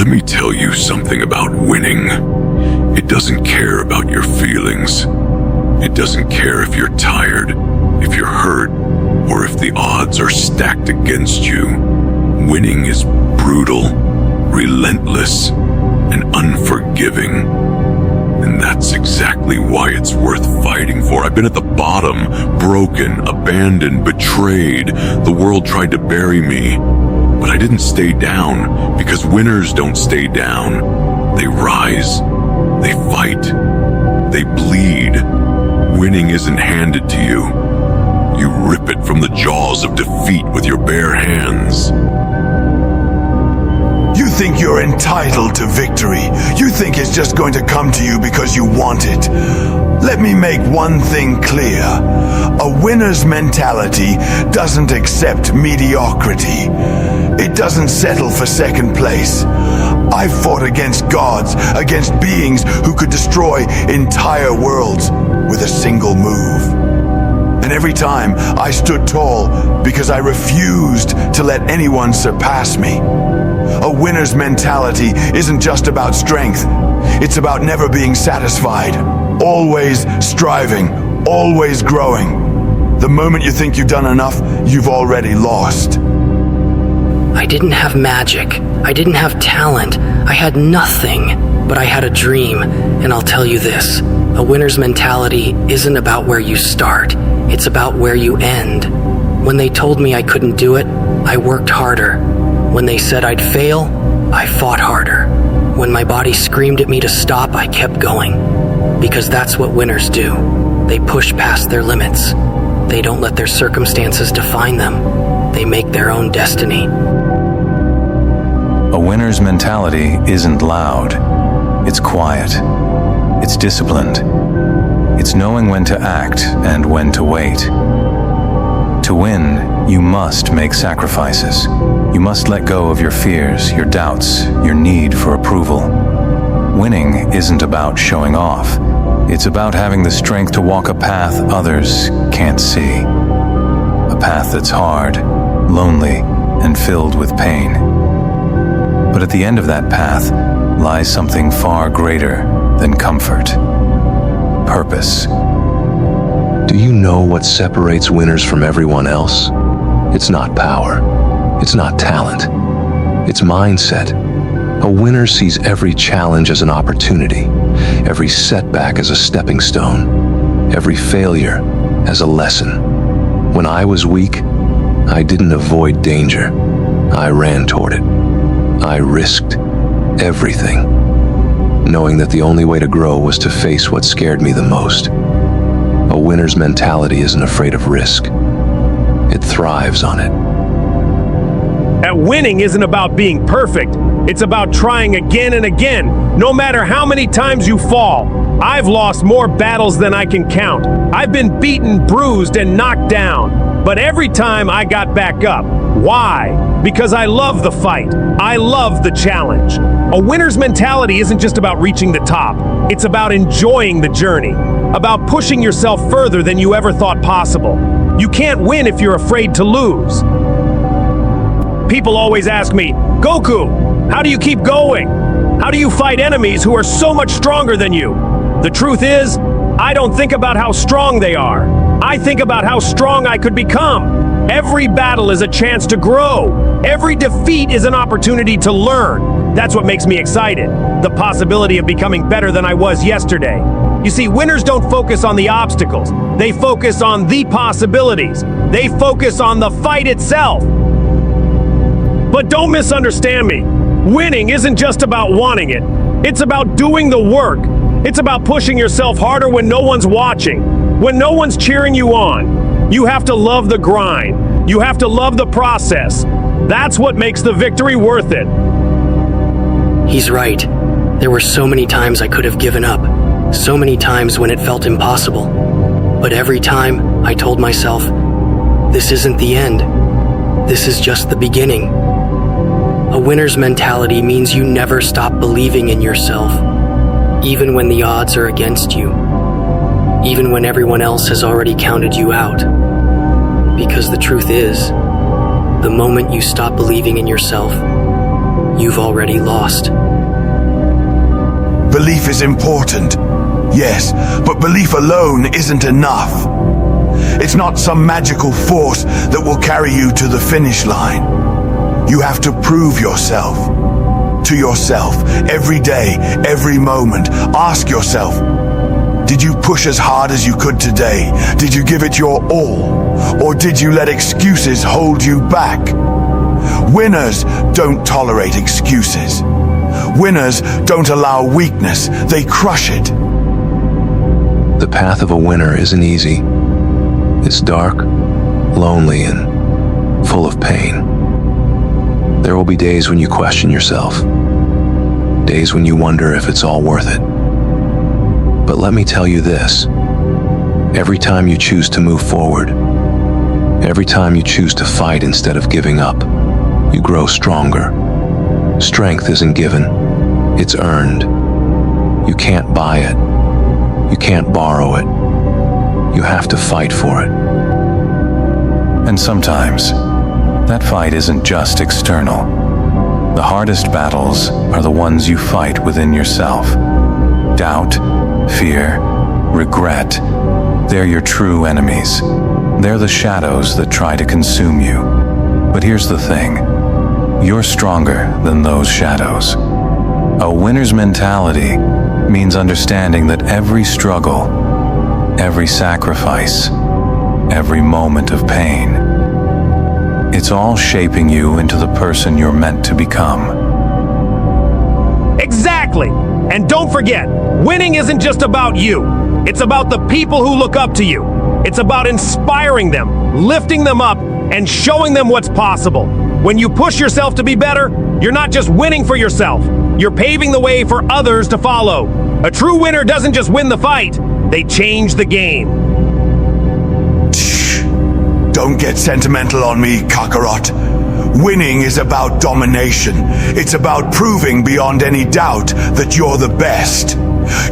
Let me tell you something about winning. It doesn't care about your feelings. It doesn't care if you're tired, if you're hurt, or if the odds are stacked against you. Winning is brutal, relentless, and unforgiving. And that's exactly why it's worth fighting for. I've been at the bottom, broken, abandoned, betrayed. The world tried to bury me, but I didn't stay down, because winners don't stay down. They rise, they fight, they bleed. Winning isn't handed to you. You rip it from the jaws of defeat with your bare hands. You think you're entitled to victory. You think it's just going to come to you because you want it. Let me make one thing clear. A winner's mentality doesn't accept mediocrity. It doesn't settle for second place. I fought against gods, against beings who could destroy entire worlds with a single move. And every time I stood tall because I refused to let anyone surpass me. A winner's mentality isn't just about strength. It's about never being satisfied. Always striving, always growing. The moment you think you've done enough, you've already lost. I didn't have magic. I didn't have talent. I had nothing. But I had a dream, and I'll tell you this. A winner's mentality isn't about where you start. It's about where you end. When they told me I couldn't do it, I worked harder. When they said I'd fail, I fought harder. When my body screamed at me to stop, I kept going. Because that's what winners do. They push past their limits. They don't let their circumstances define them. They make their own destiny. A winner's mentality isn't loud. It's quiet. It's disciplined. It's knowing when to act and when to wait. To win, you must make sacrifices. You must let go of your fears, your doubts, your need for approval. Winning isn't about showing off. It's about having the strength to walk a path others can't see. A path that's hard, lonely, and filled with pain. But at the end of that path lies something far greater than comfort. Purpose. Do you know what separates winners from everyone else? It's not power. It's not talent. It's mindset. A winner sees every challenge as an opportunity, every setback as a stepping stone, every failure as a lesson. When I was weak, I didn't avoid danger. I ran toward it. I risked everything, knowing that the only way to grow was to face what scared me the most. A winner's mentality isn't afraid of risk. It thrives on it. That winning isn't about being perfect. It's about trying again and again, no matter how many times you fall. I've lost more battles than I can count. I've been beaten, bruised, and knocked down. But every time I got back up. Why? Because I love the fight. I love the challenge. A winner's mentality isn't just about reaching the top. It's about enjoying the journey, about pushing yourself further than you ever thought possible. You can't win if you're afraid to lose. People always ask me, Goku, how do you keep going? How do you fight enemies who are so much stronger than you? The truth is, I don't think about how strong they are. I think about how strong I could become. Every battle is a chance to grow. Every defeat is an opportunity to learn. That's what makes me excited. The possibility of becoming better than I was yesterday. You see, winners don't focus on the obstacles. They focus on the possibilities. They focus on the fight itself. But don't misunderstand me. Winning isn't just about wanting it. It's about doing the work. It's about pushing yourself harder when no one's watching, when no one's cheering you on. You have to love the grind. You have to love the process. That's what makes the victory worth it. He's right. There were so many times I could have given up. So many times when it felt impossible. But every time, I told myself, this isn't the end. This is just the beginning. A winner's mentality means you never stop believing in yourself, even when the odds are against you, even when everyone else has already counted you out. Because the truth is, the moment you stop believing in yourself, you you've already lost. Belief is important, yes, but belief alone isn't enough. It's not some magical force that will carry you to the finish line. You have to prove yourself. To yourself, every day, every moment. Ask yourself, did you push as hard as you could today? Did you give it your all? Or did you let excuses hold you back? Winners don't tolerate excuses. Winners don't allow weakness, they crush it. The path of a winner isn't easy. It's dark, lonely, and full of pain. There will be days when you question yourself, days when you wonder if it's all worth it. But let me tell you this, every time you choose to move forward, every time you choose to fight instead of giving up, you grow stronger. Strength isn't given, it's earned. You can't buy it. You can't borrow it. You have to fight for it. And sometimes, that fight isn't just external. The hardest battles are the ones you fight within yourself. Doubt, fear, regret, they're your true enemies. They're the shadows that try to consume you. But here's the thing, you're stronger than those shadows. A winner's mentality means understanding that every struggle, every sacrifice, every moment of pain, it's all shaping you into the person you're meant to become. Exactly! And don't forget, winning isn't just about you. It's about the people who look up to you. It's about inspiring them, lifting them up, and showing them what's possible. When you push yourself to be better, you're not just winning for yourself. You're paving the way for others to follow. A true winner doesn't just win the fight, they change the game. Don't get sentimental on me, Kakarot. Winning is about domination. It's about proving beyond any doubt that you're the best.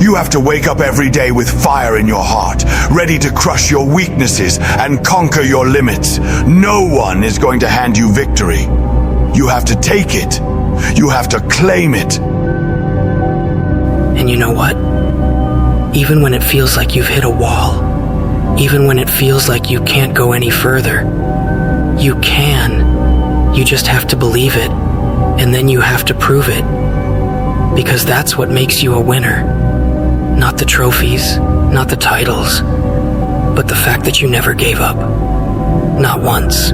You have to wake up every day with fire in your heart, ready to crush your weaknesses and conquer your limits. No one is going to hand you victory. You have to take it. You have to claim it. And you know what? Even when it feels like you've hit a wall, even when it feels like you can't go any further, you can. You just have to believe it, and then you have to prove it. Because that's what makes you a winner. Not the trophies, not the titles, but the fact that you never gave up. Not once.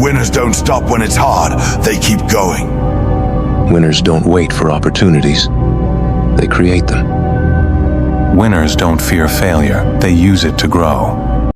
Winners don't stop when it's hard, they keep going. Winners don't wait for opportunities, they create them. Winners don't fear failure, they use it to grow.